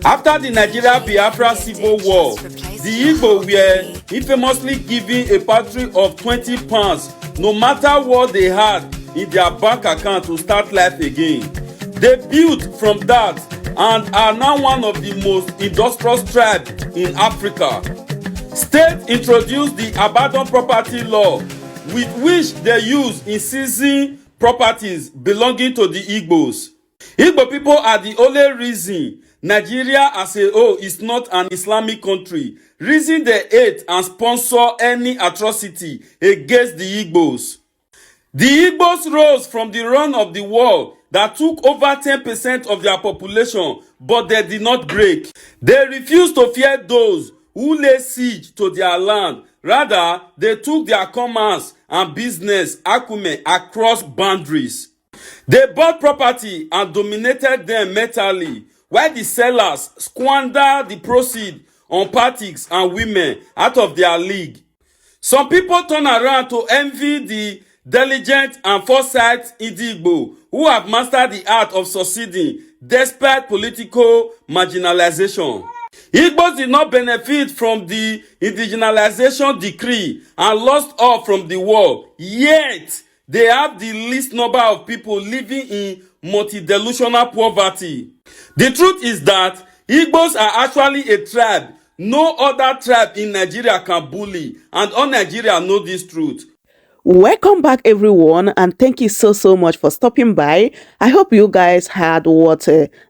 After the Nigeria-Biafra Civil War, the Igbos were infamously given a patronage of £20 no matter what they had in their bank account to start life again. They built from that and are now one of the most industrious tribes in Africa. State introduced the abandoned property law, with which they use in seizing properties belonging to the Igbos. Igbo people are the only reason Nigeria as a whole is not an Islamic country, reason they hate and sponsor any atrocity against the Igbos. The Igbos rose from the run of the war that took over 10% of their population, but they did not break. They refused to fear those who lay siege to their land. Rather, they took their commerce and business acumen across boundaries. They bought property and dominated them mentally, while the sellers squandered the proceeds on parties and women out of their league. Some people turn around to envy the diligent and foresight Igbo who have mastered the art of succeeding despite political marginalization. Igbos did not benefit from the indigenization decree and lost all from the war, yet they have the least number of people living in multi-delusional poverty. The truth is that Igbos are actually a tribe no other tribe in Nigeria can bully, and all Nigeria know this truth. Welcome back, everyone, and thank you so much for stopping by. I hope you guys heard what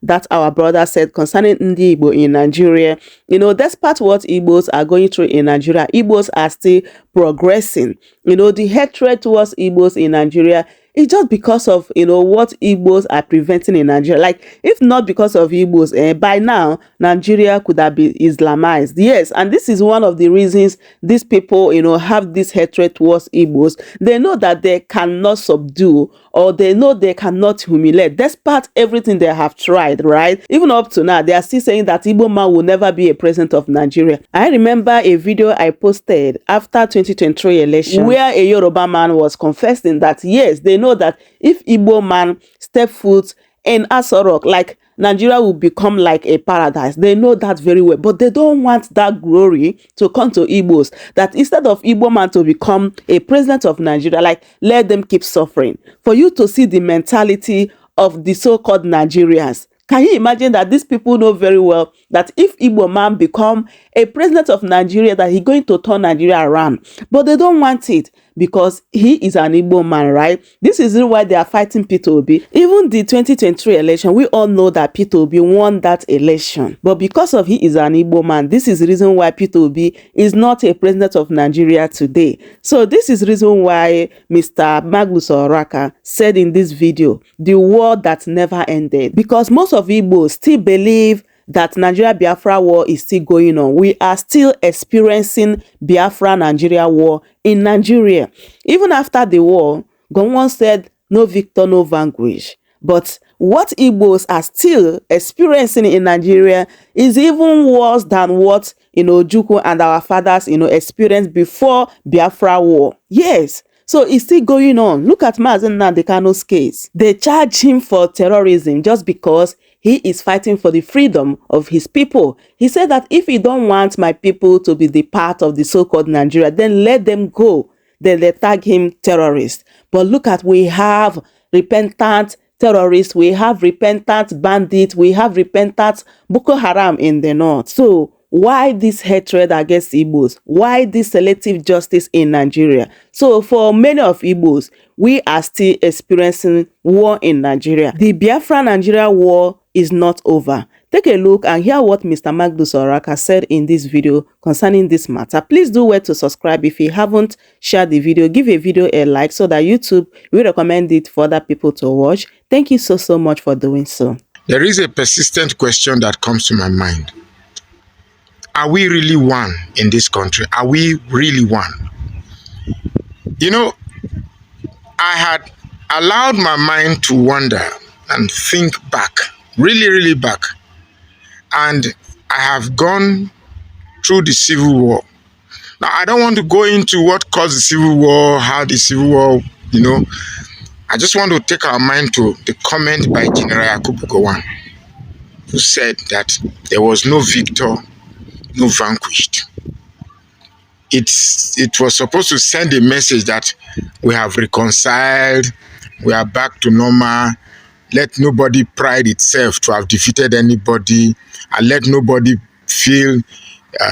that our brother said concerning Ndi Igbo in Nigeria. You know, despite what Igbos are going through in Nigeria, Igbos are still progressing. You know, the hatred towards Igbos in Nigeria is just because of, you know, what Igbos are preventing in Nigeria. Like, if not because of Igbos, by now, Nigeria could have been Islamized. Yes, and this is one of the reasons these people, you know, have this hatred towards Igbos. They know that they cannot subdue, or they know they cannot humiliate, despite everything they have tried, right? Even up to now, they are still saying that Igbo man will never be a president of Nigeria. I remember a video I posted after 2023 election where a Yoruba man was confessing that, yes, they know that if Igbo man step foot in Aso Rock, like, Nigeria will become like a paradise. They know that very well, but they don't want that glory to come to Igbos. That instead of Igbo man to become a president of Nigeria, like, let them keep suffering. For you to see the mentality of the so-called Nigerians. Can you imagine that these people know very well that if Igbo man become a president of Nigeria, that he's going to turn Nigeria around? But they don't want it because he is an Igbo man, right? This is why they are fighting Peter Obi. Even the 2023 election, we all know that Peter Obi won that election. But because of he is an Igbo man, this is the reason why Peter Obi is not a president of Nigeria today. So this is the reason why Mr. Magnus said in this video, the war that never ended. Because most of Igbos still believe that Nigeria-Biafra war is still going on. We are still experiencing Biafra-Nigeria war in Nigeria. Even after the war, Gowon said, no victor, no vanquished. But what Igbos are still experiencing in Nigeria is even worse than what, you know, Juku and our fathers, you know, experienced before Biafra war. Yes. So it's still going on. Look at Mazen Nandekano's case. They charge him for terrorism just because he is fighting for the freedom of his people. He said that if you don't want my people to be the part of the so-called Nigeria, then let them go. Then they tag him terrorist. But look at, we have repentant terrorists, we have repentant bandits, we have repentant Boko Haram in the north. So why this hatred against Igbos? Why this selective justice in Nigeria? So for many of Igbos, we are still experiencing war in Nigeria. The Biafra-Nigeria war is not over. Take a look and hear what Mr. Magnus said in this video concerning this matter. Please do well to subscribe if you haven't shared the video. Give a video a like so that YouTube will recommend it for other people to watch. Thank you so much for doing so. There is a persistent question that comes to my mind. Are we really one in this country? Are we really one? You know, I had allowed my mind to wander and think back, really back. And I have gone through the Civil War. Now, I don't want to go into what caused the Civil War, how the Civil War, you know. I just want to take our mind to the comment by General Yakubu Gowon. who said that there was no victor, no vanquished. It was supposed to send a message that we have reconciled, we are back to normal, let nobody pride itself to have defeated anybody, and let nobody feel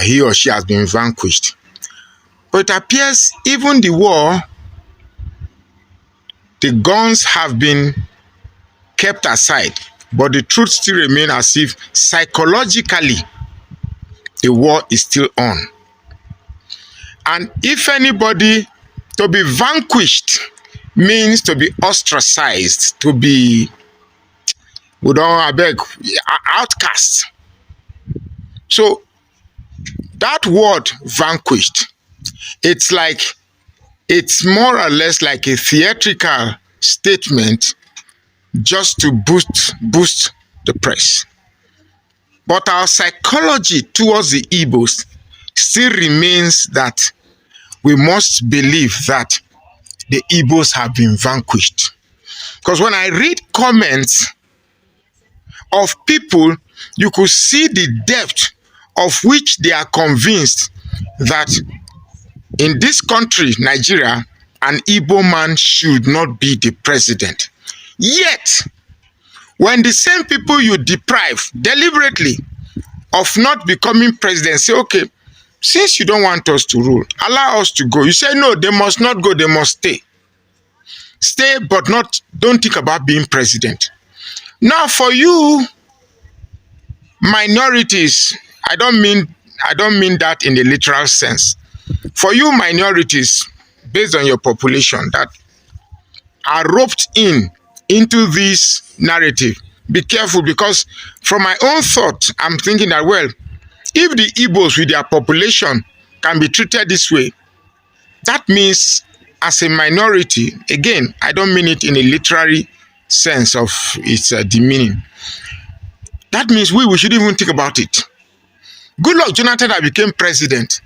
he or she has been vanquished. But it appears even the war, the guns have been kept aside, but the truth still remains as if psychologically the war is still on. And if anybody, to be vanquished means to be ostracized, to be, we don't, I beg, outcast. So that word vanquished, it's more or less like a theatrical statement just to boost the press. But our psychology towards the Igbos still remains that we must believe that the Igbos have been vanquished. Because when I read comments of people, you could see the depth of which they are convinced that in this country, Nigeria, an Igbo man should not be the president. Yet, when the same people you deprive deliberately of not becoming president say, okay, since you don't want us to rule, allow us to go. You say, no, they must not go, they must stay. Stay, but don't think about being president. Now, for you, minorities, I don't mean that in the literal sense. For you, minorities, based on your population that are roped into this narrative, be careful, because from my own thought, I'm thinking that, well, if the Igbos with their population can be treated this way, that means as a minority, again, I don't mean it in a literary sense of its demeaning, that means we shouldn't even think about it. Goodluck Jonathan that became president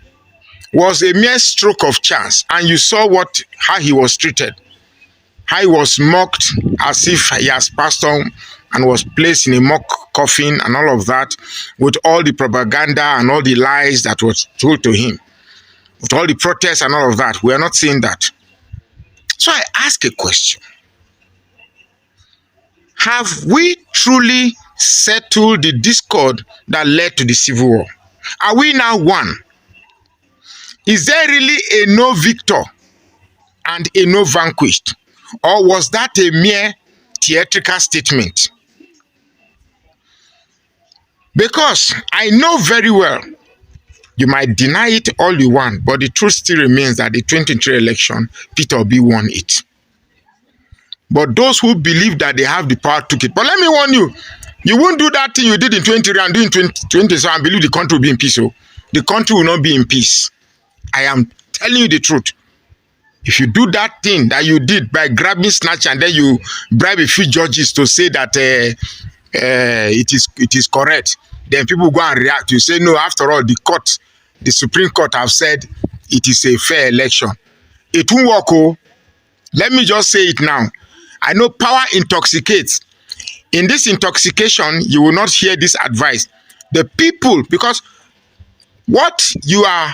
was a mere stroke of chance, and you saw how he was treated, how he was mocked as if he has passed on and was placed in a mock coffin and all of that, with all the propaganda and all the lies that was told to him, with all the protests and all of that. We are not seeing that. So I ask a question. Have we truly settled the discord that led to the Civil War? Are we now one? Is there really a no victor and a no vanquished? Or was that a mere theatrical statement? Because I know very well, you might deny it all you want, but the truth still remains that the 2023 election, Peter Obi won it. But those who believe that they have the power took it. But let me warn you, you won't do that thing you did in 2023 and do in 2027 and believe the country will be in peace. So the country will not be in peace. I am telling you the truth. If you do that thing that you did by grabbing snatch and then you bribe a few judges to say that it is correct, then people go and react. You say, no, after all, the Supreme Court have said it is a fair election. It won't work. Oh, let me just say it now. I know power intoxicates. In this intoxication, you will not hear this advice. The people, because what you are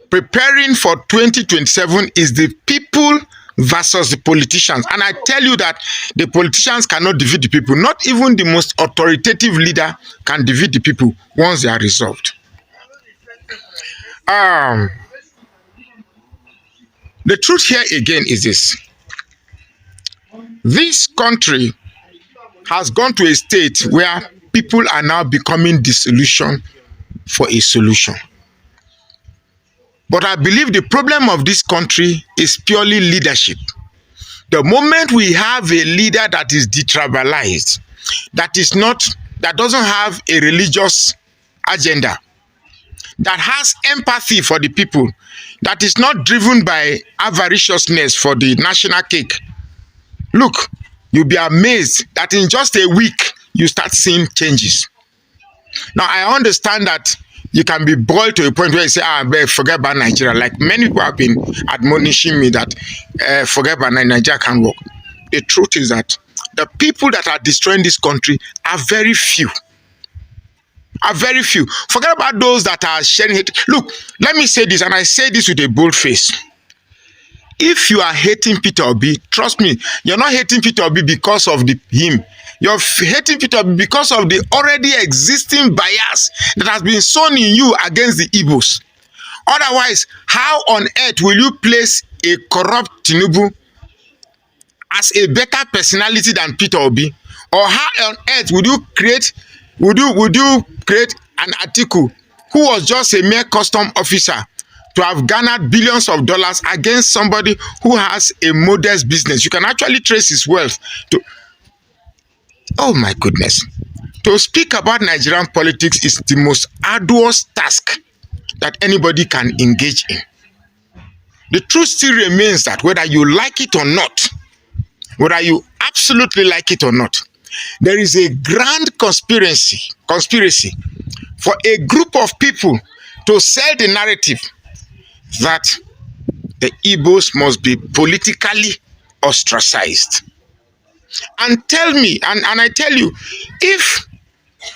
preparing for 2027 is the people versus the politicians. And I tell you that the politicians cannot defeat the people. Not even the most authoritative leader can defeat the people once they are resolved. The truth here again is this. This country has gone to a state where people are now becoming disillusioned for a solution. But I believe the problem of this country is purely leadership. The moment we have a leader that is detribalized, that doesn't have a religious agenda, that has empathy for the people, that is not driven by avariciousness for the national cake, look, you'll be amazed that in just a week, you start seeing changes. Now, I understand that you can be boiled to a point where you say, forget about Nigeria. Like many people have been admonishing me that forget about Nigeria can't work. The truth is that the people that are destroying this country are very few. Are very few. Forget about those that are sharing hate. Look, let me say this, and I say this with a bold face. If you are hating Peter Obi, trust me, you're not hating Peter Obi because of him. You're hating Peter Obi because of the already existing bias that has been sown in you against the Igbos. Otherwise, how on earth will you place a corrupt Tinubu as a better personality than Peter Obi? Or how on earth would you create an Atiku who was just a mere custom officer to have garnered billions of dollars against somebody who has a modest business? You can actually trace his wealth to. Oh my goodness. To speak about Nigerian politics is the most arduous task that anybody can engage in. The truth still remains that whether you like it or not, whether you absolutely like it or not, there is a grand conspiracy for a group of people to sell the narrative that the Igbos must be politically ostracized. And tell me, and I tell you, if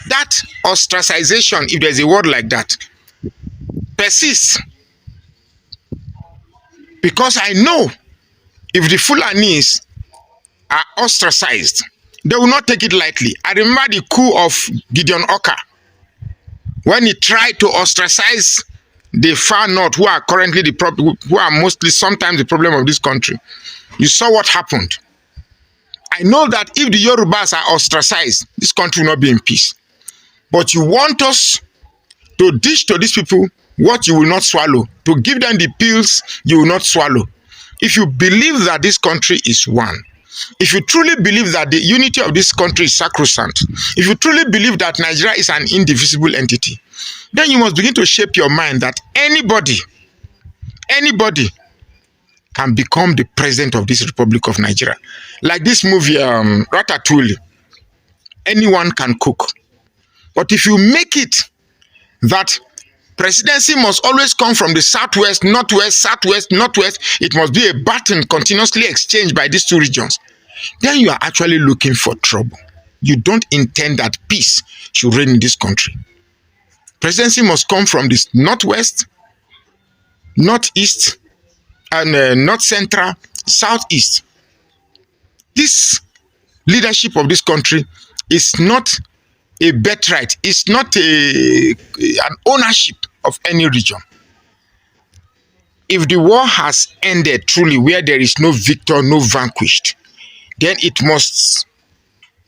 that ostracization, if there's a word like that, persists, because I know if the Fulanis are ostracized, they will not take it lightly. I remember the coup of Gideon Oka, when he tried to ostracize the far north, who are currently the problem, who are mostly sometimes the problem of this country. You saw what happened. I know that if the Yorubas are ostracized, this country will not be in peace. But you want us to dish to these people what you will not swallow, to give them the pills you will not swallow. If you believe that this country is one, if you truly believe that the unity of this country is sacrosanct, if you truly believe that Nigeria is an indivisible entity, then you must begin to shape your mind that anybody can become the president of this Republic of Nigeria. Like this movie, Ratatouille, anyone can cook. But if you make it that presidency must always come from the southwest, northwest, southwest, northwest, it must be a baton continuously exchanged by these two regions, then you are actually looking for trouble. You don't intend that peace should reign in this country. Presidency must come from this northwest, northeast, and north central, southeast. This leadership of this country is not a birthright. It's not an ownership of any region. If the war has ended truly, where there is no victor, no vanquished, then it must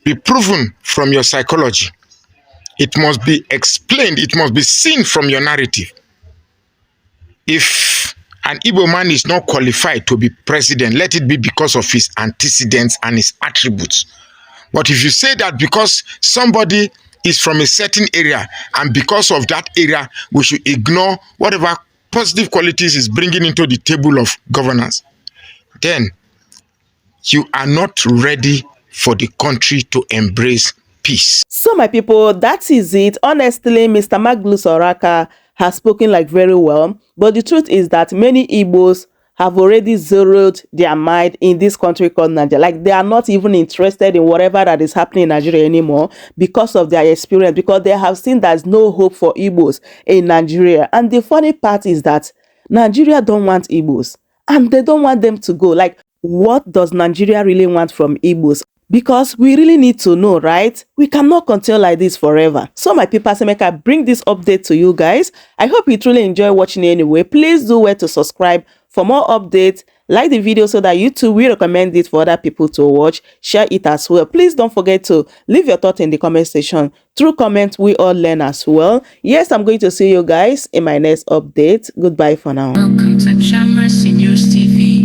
be proven from your psychology. It must be explained. It must be seen from your narrative. If an Igbo man is not qualified to be president, let it be because of his antecedents and his attributes. But if you say that because somebody is from a certain area and because of that area, we should ignore whatever positive qualities is bringing into the table of governance, then you are not ready for the country to embrace peace. So my people, that is it. Honestly, Mr. Magnus Oraka has spoken like very well, but the truth is that many Igbos have already zeroed their mind in this country called Nigeria. Like, they are not even interested in whatever that is happening in Nigeria anymore because of their experience, because they have seen there's no hope for Igbos in Nigeria. And the funny part is that Nigeria don't want Igbos and they don't want them to go. Like, what does Nigeria really want from Igbos? Because we really need to know, right? We cannot continue like this forever. So my people, I bring this update to you guys. I hope you truly enjoy watching it anyway. Please do where to subscribe for more updates. Like the video so that you too will recommend it for other people to watch. Share it as well. Please don't forget to leave your thoughts in the comment section. Through comments, we all learn as well. Yes, I'm going to see you guys in my next update. Goodbye for now. Welcome to Shamra Seniors TV.